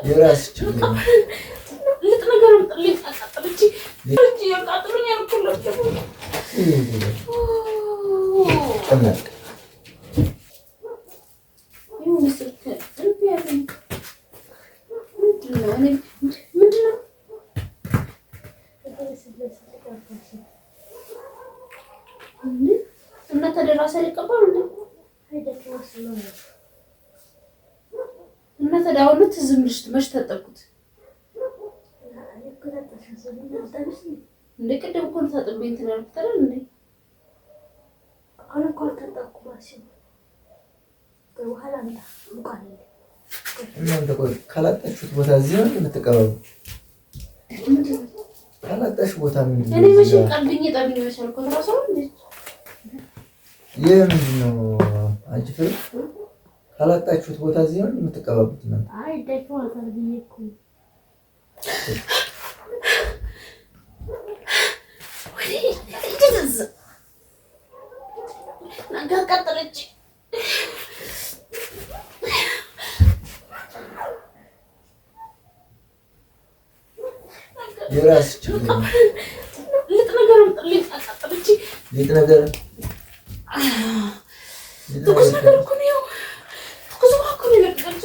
የራስ ችግር ልጥ ነገር ልጥ አቃጥልቺ ልጅ ያቃጥሉኛል እኮ ለብቻው ተመጣ ይመስልክ እንዴ ምንድነው እና ተደራሰ ሊቀበሉ እንዴ እና ተዳውሉት ዝም ብለሽ መች ተጠብቁት እንደ ቅድም እኮ ተጠብቁ እንትን ያልኩት አይደል እንዴ አሁን ኮል ተጠብቁ ማለት ነው በኋላ ሙቃለ እናንተ ቆይ ካላጣችሁት ቦታ እዚህ ነው የምትቀበሉ ካላጣሽ ቦታ ምን እኔ መቼ ቀልብኝ ጠብኝ መቻል እኮ ተራሱ እንዴ የምንድነው አንቺ ፍሬ ካላጣችሁት ቦታ እዚህ ነው የምትቀበሉት ነው አይ ደግሞ አታርግኝ እኮ ወይ ይድዝ ነገር ቀጥለች የራስ ችግር ልጥ ነገር ልጥ አቃጥልቺ ልጥ ነገር ትኩስ ነገር እኮ ነው ትኩስ እኮ ነው ለቀቀች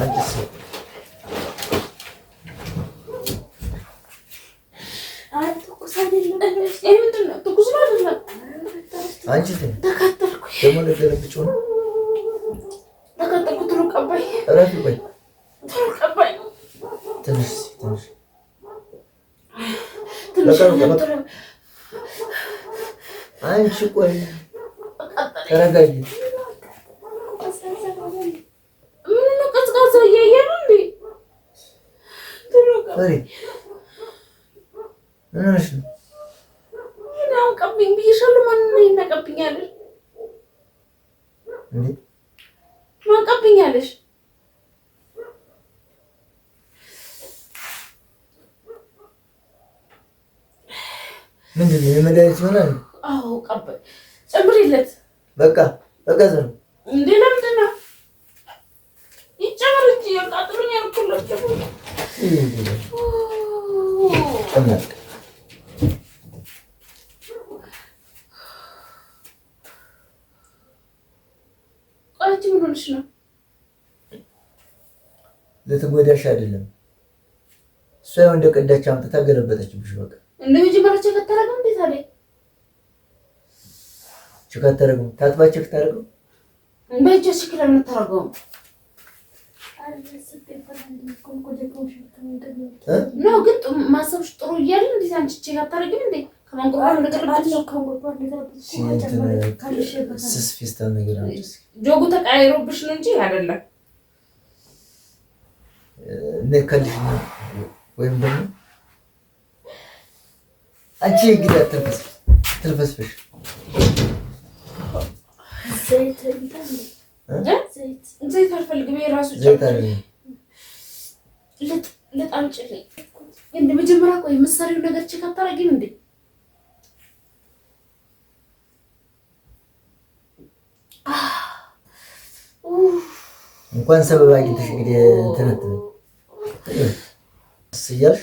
አንቺስ አይ ትኩስ አይደለም ይሄ ምንድን ነው ትኩስ ነው አይደለም አንቺ ተካተልኩ ደግሞ ለገለብጭ ነው ተካተልኩ ትሩ ቀባይ እረፊ ቆይ ትሩ ቀባይ ትንሽ አንቺ ቆይ ተረጋጊ ምን ነው ቀዝቃዛ እያየህ ነው እንዴ ትሩ ቀባይ ምን ሆነሽ ነው ነው ቀብኝ ብዬሻለሁ ማን ነው ይነቀብኛለሽ እንዴ ማን ቀብኛለሽ ምንድን ነው የመድኃኒት ይሆናል አዎ ቀበል ጨምሪለት በቃ ዘሩ እንዴ ለምንድን ነው ይጨምር እንጂ ያቃጥሉኛል እኮ ለብቻው ተመጣ ቆይት ምን ሆነሽ ነው ልትጎዳሽ አይደለም እሷ ያው እንደቀዳች አምጥታ ገለበጠችብሽ በቃ እንደ መጀመሪያቸው ከተረገም እንዴት አለ ቸከተረገው ታጥባች ከተረገው በእጅ ሽክለ ምን ተረገው ነው ግን ማሰብሽ ጥሩ እያለ እንዴት አንቺ ቸከተረግም እንዴ ከማንቆርቆር ነገር ስስ ፌስታል ነገር አንቺ ጆጉ ተቃይሮብሽ ነው እንጂ አይደለም ነከልሽ ወይም ደግሞ አንቺ እንግዲህ አትልፈስፍሽ ዘይት አልፈልግም የራሱ ልጥ አምጪልኝ እንደ መጀመሪያ ቆይ የምትሰሪው ነገር ቼክ አታረጊም እንዴ እንኳን ሰበብ አግኝተሽ እንግዲህ ተነጥበኝ እያልሽ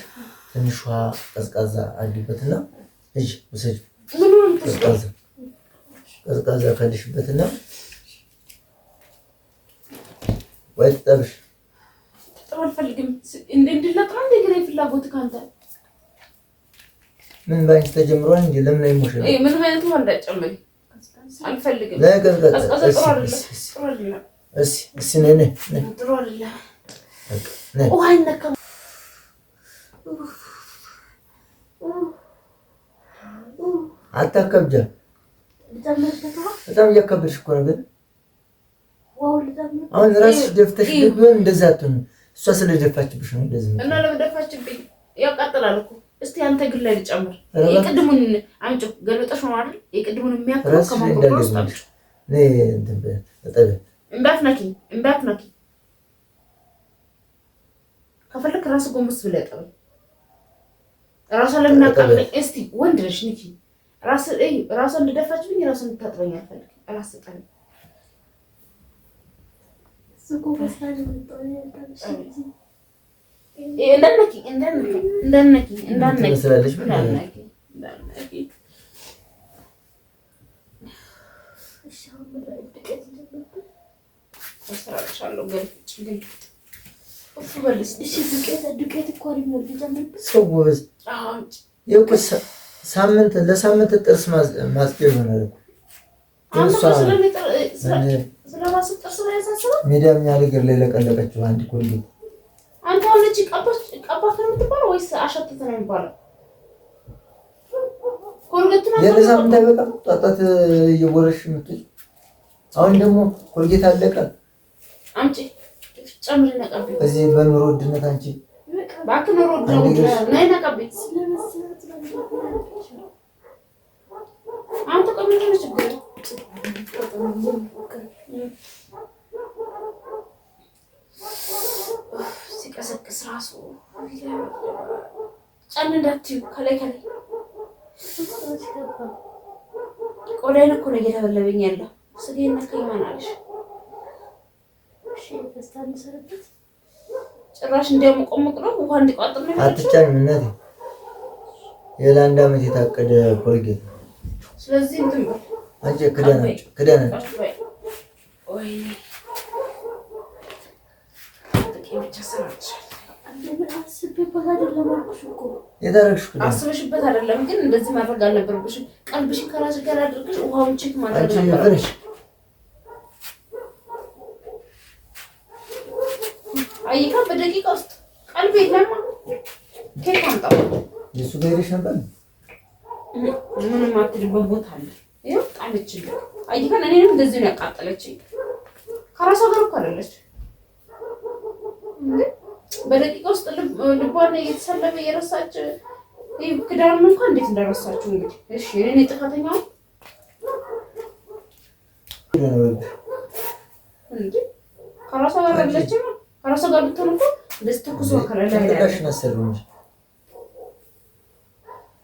ትንሽ ውሃ ቀዝቃዛ አድርጊበትና እጅ ውሰጅ ቀዝቃዛ ካልሽበትና ወይ ተጠብሽ ጥሩ አልፈልግም እንድንድላጥራ እንደ ግሬ ፍላጎት ካንተ ምን ባንቺ ተጀምሯል እንዴ ለምን አይሞሽም ምን አይነት ውሃ እንዳጨምሪ አልፈልግም ቀዝቃዛ ጥሩ አይደለም እሺ ነኝ ጥሩ አይደለም ውሃ ይነካም አታከብጃ በጣም እያከበድሽ እኮ ነው ግን አሁን ራስሽ ደፍተሽ ቢሆን እንደዛ አትሆን እሷ ስለደፋችብሽ ነው እንደዚህ እና ለምን ደፋችብኝ ያቃጥላል እኮ እስቲ አንተ ግን ላይ ልጨምር የቅድሙን አንቺ ገልብጠሽ ነው አይደል የቅድሙን የሚያክል ከማንቆርቆር ውስጥ አምጪ ነይ እንትን በጠበ እንዳትነኪ ከፈለክ ራስ ጎንበስ ብለህ ጠበል ራስ ለምን አቃጥለኝ እስቲ ወንድ ነሽ ንኪ ራስ እንደደፋችብኝ ራስ እንድታጥበኝ አልፈልግም ራስ ጠበል ሳምንት ለሳምንት ጥርስ ማጽጃ ይሆናል እኮ ሜዳኛ ነገር ላይ ለቀለቀችው አንድ ኮልጌት አንተ አሁን ቀባት ነው የምትባለው ወይስ አሸተተ ነው የሚባለው? ኮልጌት ነው የለሳምንት አይበቃም ጣጣት እየቦረሽ የምትል አሁን ደግሞ ኮልጌት አለቀ። አምጪ ጨምሪ ነቀብ እዚህ በኑሮ ውድነት አንቺ ባክ ኑሮ ውድነት ነይ ነቀብ አንተ ቆምሽ ነው ችግር ሲቀሰቅስ ራሱ ጫን እንዳትዪ ከላይ ቆዳዬን እኮ ነው እየተበለበኝ ያለው ስጋዬን ነካኝ ማን አለሽ? ጭራሽ እንዲያሞቆሞቅ ነው ውሃ እንዲቋጥር ነው አትጫኝ እናቴ የለ1 ዓመት የታቀደ ኮልጌት ስለዚህ እንትን አንቺ ክዳናጭ ወይኔ አስበሽበት አይደለም ግን እንደዚህ ማድረግ አልነበረብሽም። ቀልብሽን ከራስሽ ጋር አድርገሽ ውሃውን ቼክ ማድረግ ነበረብሽ። አይካ በደቂቃ ውስጥ ቀልብ የለማ ኬክ አምጣው የሱ ጋር ሄደሽ ነበር። ምንም አትልበት ቦታ አለ ይኸው ጣለችልኝ። አይካ እኔንም እንደዚህ ነው ያቃጠለችኝ። ከራሷ ጋር እኮ አይደለች በደቂቃ ውስጥ ልቧን እየተሰለበ እየረሳች ክዳኑን እንኳን እንዴት እንደረሳችሁ እንግዲህ። እሺ እኔ ጥፋተኛው እንዴ ከራሷ ጋር አይደለች ነው። ከራሷ ጋር ብትሆን እኮ እንደዚህ ተኩሶ ከረላ ያለሽ ነበር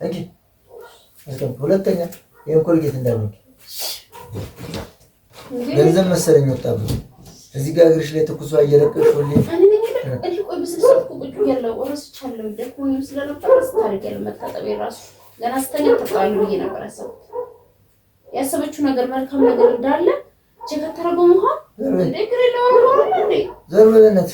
እንጂ እንጂ ሁለተኛ የኮልጌት እንዳልኩ ገንዘብ መሰለኝ ወጣብኝ። እዚህ ጋር እግርሽ ላይ ተኩሶ እየለቀቅሽልኝ ቆይ በስልሰት ቁጭ ያለው ወረስቻለሁ ደክሞኝ ስለነበር አስታርቅ ያለው መታጠብ የራሱ ገና ስተኛ ተጣጣሉ ብዬ ነበር ያሰበችው ነገር መልካም ነገር እንዳለ ቼክ ተረጎም እንኳን እንደ ግሬ ለወሩ እንደ ዘርበነት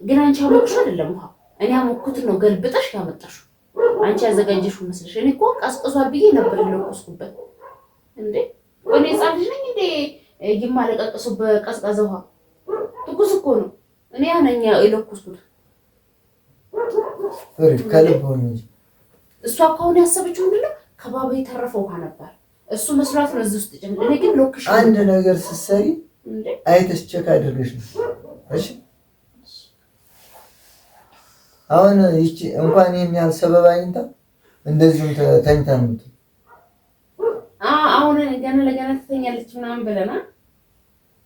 ግን አንቺ አሞቅሽ አይደለም ውሃ እኔ አሞኩት ነው ገልብጠሽ ያመጣሽው አንቺ ያዘጋጀሽው መስለሽ። እኔ እኮ ቀስቅሷል ብዬ ነበር ለቆስኩበት እንዴ እኔ ጻፍ ነኝ እንዴ ይማለቀቀሱ በቀዝቃዛ ውሃ ትኩስ እኮ ነው። እኔ ያነኛ የለቆስኩት ከልብ ሆነ እንጂ እሷ ከሆነ ያሰበችው ምንድነው ከባቢ የተረፈው ውሃ ነበር እሱ መስራት ነው እዚህ ውስጥ ጭምር። እኔ ግን ሎክሽ አንድ ነገር ስትሰሪ አይተሽ ቼክ አድርገሽ ነው እሺ። አሁን ይቺ እንኳን የሚያል ሰበብ አይንታ እንደዚሁም ተኝታ ነው አሁን ገና ለገና ተተኛለች ምናምን ብለና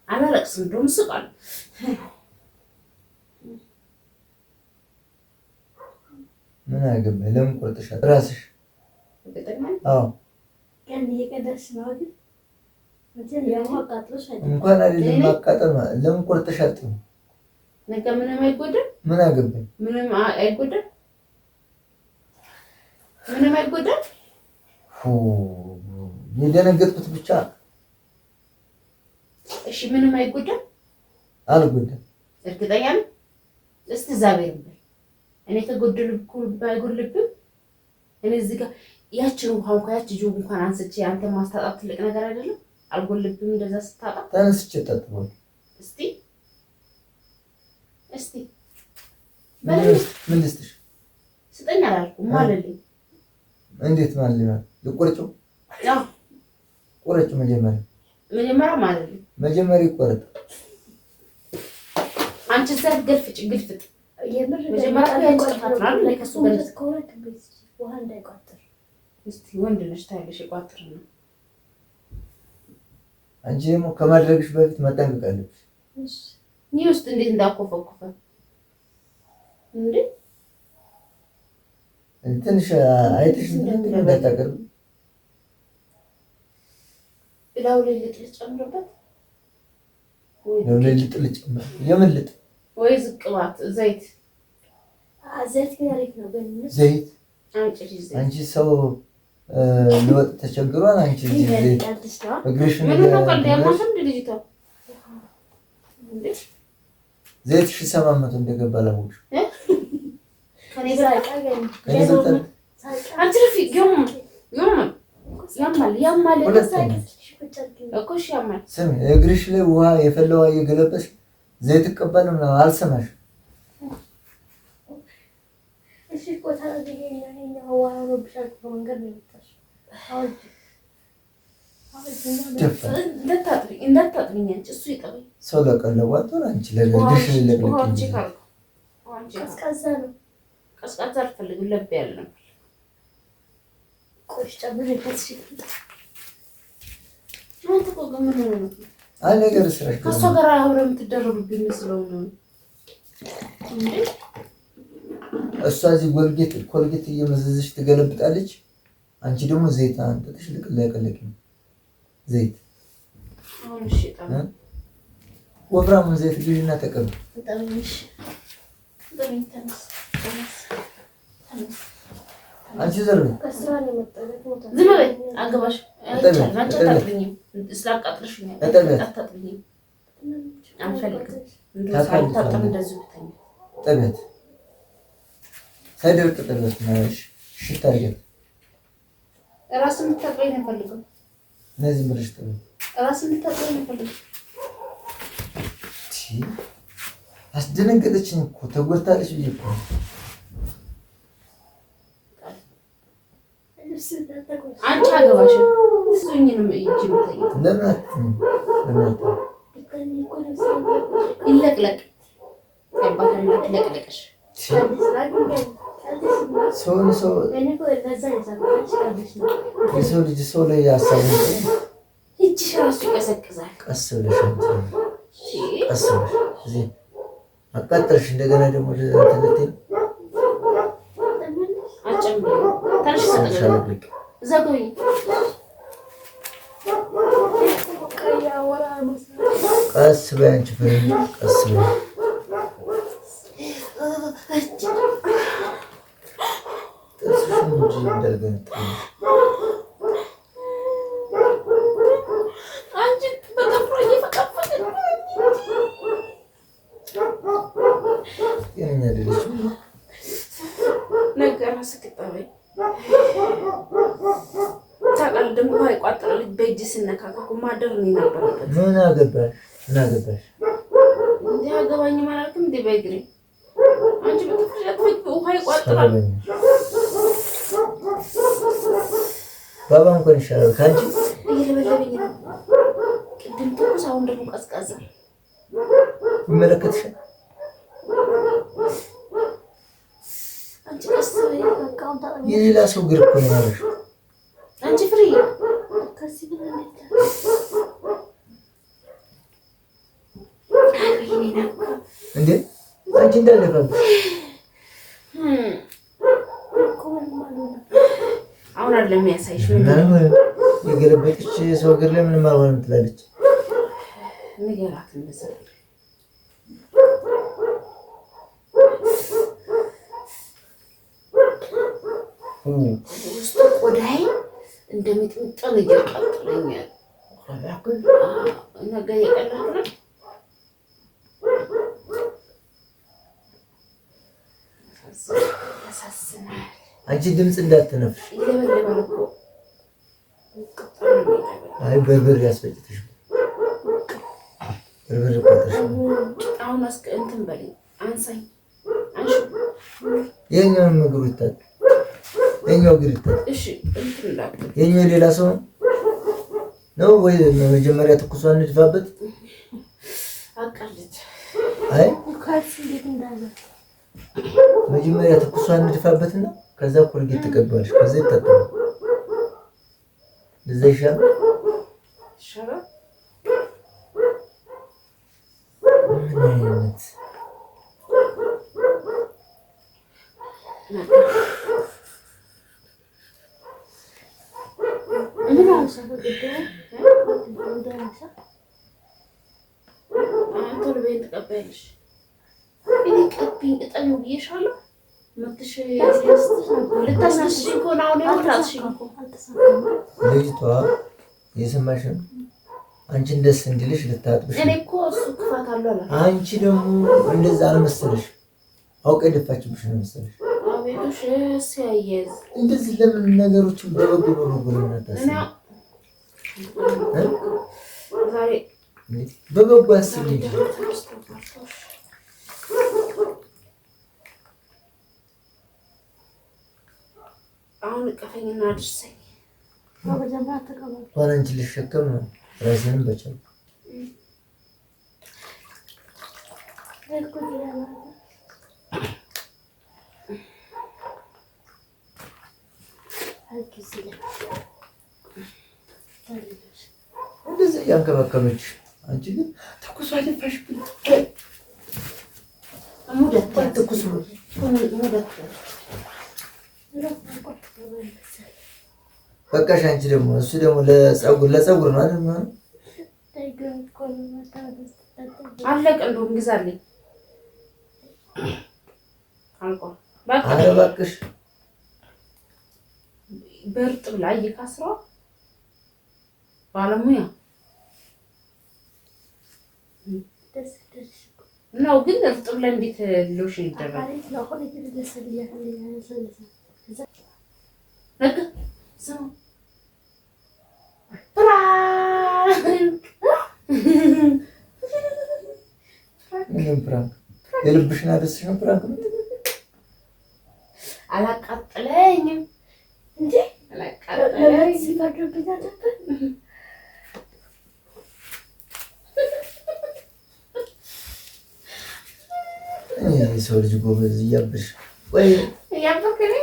አላለቅስም እንደውም ስቃል። ምን አገባኝ ለምን ቆርጥሻል ራስሽ አዎ ቀን እየቀደስ ነው አይደል መቼም ያው አቃጥሎሽ አይደል እንኳን አይደለም ማቃጠል ለምን ቆርጥሻል ጥሩ ነገ ምንም አይጎዳም። ምን አገባኝ ምንም አይጎዳም። ምንም አይጎዳም። የደነገጥኩት ብቻ እሺ ምንም አይጎዳም። አልጎዳም እርግጠኛ ነኝ። እስቲ ዛቤር በል እኔ ተጎድልኩ ባይጎልብም እኔ እዚህ ጋር ያችን ውሃው ካያች ጆግ እንኳን አንስቼ አንተ ማስታጣት ትልቅ ነገር አይደለም። አልጎልብም እንደዛ ስታጣ ተነስቼ ተጣጥበው እስቲ ምን ልስጥሽ? ስጠኝ አላልኩም ማለልኝ። እንዴት ማለት ነው? ልቆርጭው? ያው ቆርጭ መጀመሪያ ማለልኝ። መጀመሪያ ይቆረጥ። አንቺ ዘት ገልፍጭ ግልፍጥ መጀመሪያ ያንጨፋጥራል ላይ ከሱ ጋር ከሆነ ውሃ እንዳይቋጥር እስቲ ወንድ ነሽ ታያለሽ ይቋጥር ነው። አንቺ ደግሞ ከማድረግሽ በፊት መጠንቀቅ አለብሽ። እሺ ኒ ውስጥ እንዴት እንዳኮፈኩፈ እንዴ ትንሽ አይተሽ እንዳታቀርብ ብላው ላይ ልጥል ጨምርበት ወይ ልጥል ጨምር የምልጥ ወይ ዝቅባት ዘይት ዘይት ያሪፍ ነው ግን ዘይት አንቺ ሰው ለወጥ ተቸግሯል አንቺ ዘይት እግርሽ ምን ነው ቀልድ ያማሽም ልጅቷ ዘይት 700 እንደገባ ላውሽ ከኔ ጋር አንቺ ረፊቅ ያማል እኮሽ ያማል ስም እግርሽ ላይ ውሃ የፈለዋ እየገለበሽ ዘይት ተቀበል ነው አልሰማሽ እሺ ቆታ ለገኘኛ ውሃ ነው ብቻ መንገድ ነው የምታሽ እንዳታጥብኝ አንቺ እሱ ይጠበኝ ሰው ለቀለቧት አንቺ ለግሽ ለግሽ ቀዝቃዛ ነው ቀዝቃዛ አልፈልግም ለብ ያለ ነው ቆሽ ጨምር ይፈትሽ አንተ እኮ ምን ሆነ ነው አይ ነገር ስራሽ ከሷ ጋር አብረን የምትደረቡብኝ መስለው ነው እንዴ እሷ እዚህ ኮልጌት እየመዘዘች ትገለብጣለች አንቺ ደግሞ ዘይት አንተሽ ልቅለቀለቅ ዘይት አሁን እሺ ታዲያ ወፍራም ዘይት ግዢና ተቀበል ተጠብሽ ተነስ አንቺ ዘርብ ከስራ ነው መጣለት ሞታ ዝም በይ አገባሽ አይቻልም አንቺ አታጥብኝም ስላቃጥልሽ ነው አታጥብኝም አንፈልግም እንደዚህ እንደዚህ ብታኝ ጠበት ሳይደርቅ ጠበት ማሽ ሽታ አድርገት ራስን የምታጥበኝ ነው የምፈልገው እነዚህ ምርሽ ጠበት ራስን የምታጥበኝ ነው የምፈልገው አስደነገጠችኝ እኮ ተጎድታለች ብዬ እኮ አንቺ አገባሽም እሱኝንም እጅ ምታኝ ለምን ይለቅለቅ ያባታል ለቅለቅሽ ሰው ልጅ ሰው ላይ ያሳቡ እጅሽ ራሱ ይቀሰቅዛል ቀስ ብለሽ ቀስ ብለሽ እዚህ አቃጠልሽ እንደገና ደግሞ ለተለተ አጨምሪ ታሽ ሰጠኝ ዘጎይ ቀስ በይ አንቺ ፍሬ ቀስ በይ ጥርስሽን እንጂ እንዳልገነጠልሽ አንቺ በቀፍሮ እየፈቀፈቀ ጤነኛ አይደለችም ነገር አስከታበይ ታውቃለህ ደግሞ ውሃ ይቋጥራል በእጅ ስነካከኩ ማደር ነው የነበረበት ምን አገባሽ እንዴ አገባኝ ማለትም እንዴ በእግሬ አንቺ በተፈለገ ውሃ ይቋጥራል ባባ እንኳን ይሻላል ካንቺ እየለበለበኝ ነው ቅድም ትኩስ አሁን ደግሞ ቀዝቃዛ ይመለከትሻል አንቺ ቀስ በይ የሌላ ሰው ግር እኮ ነው ያለሽ አንቺ ፍሬ ከዚህ ብለን እንዴ አንቺ እንዳለፈብሽ አሁን አይደለም የሚያሳይሽ የገለበጥሽ ሰው ግር ላይ ምንም አልሆነም ትላለች ንገራት እንደዛ ውስጥ ቆዳይ እንደሚጥምጠን እያቃጥለኛል ነገ የቀላል ነው ያሳዝናል አንቺ ድምፅ እንዳትነፍሽ ይለበለባል እኮ አይ በርበር ያስፈጭተሽ በርበር ቆጥረሽ አሁን እንትን በለኝ አንሳኝ አንሺ የኛውን ምግሩ ይታጥ የኛው ግር ይታጥ እሺ እንትን እንዳት የኛው ሌላ ሰው ነው ወይ መጀመሪያ ትኩሷን ንድፋበት አቃለች አይ ካርስ እንዴት እንዳለ መጀመሪያ ትኩሷን ንድፋበትና ከዛ ኮልጌት ተቀበልሽ ከዛ ይታጠባል ለዛ ይሻላል ምን አይነት አንተ ልቤን ትቀበያለሽ። እኔ ቀብኝ እጠቢው ብዬሻለሁ። መጥሽ ልታስነስሽ እኮ ነው። አሁን የወጣሽኝ እኮ ልጅቷ የሰማሽ ነው። አንቺን ደስ እንዲልሽ ልታጥብሽ። እኔ እኮ እሱ ክፋት አለው አለ። አንቺ ደግሞ እንደዛ አልመሰለሽ። አውቀ ደፋችብሽ ነው መሰለሽ። አቤቱሽ ሲያየዝ እንደዚህ ለምን ነገሮችን በበጎ በበጎ ለምናታስ ዛሬ በበጎ አስብ እንጂ አሁን ቀፈኝና አድርሰኝ። እንኳን አንቺ ልሸከም ነው ራሴንም በቻልኩ እንደዚህ ያንከባከበች አንቺ ግን ትኩስ አደፋሽ ብለ ትኩስ በቃሽ። አንቺ ደግሞ እሱ ደግሞ ለፀጉር ነው አይደል? አለቀ። እንደውም ግዛልኝ አልቋል። በቃ ኧረ እባክሽ በእርጥብ ላይ ይካስረው ባለሙያ ነው። ግን እርጥብ ላይ እንዴት ሎሽን ይደረጋል? ፍራንክ የልብሽን አደስሽ ነው። ፍራንክ አላቃጥለኝም እንዴ? አላቃጥለኝም። ሰው ልጅ ጎበዝ እያብሽ ወይ እያበከኝ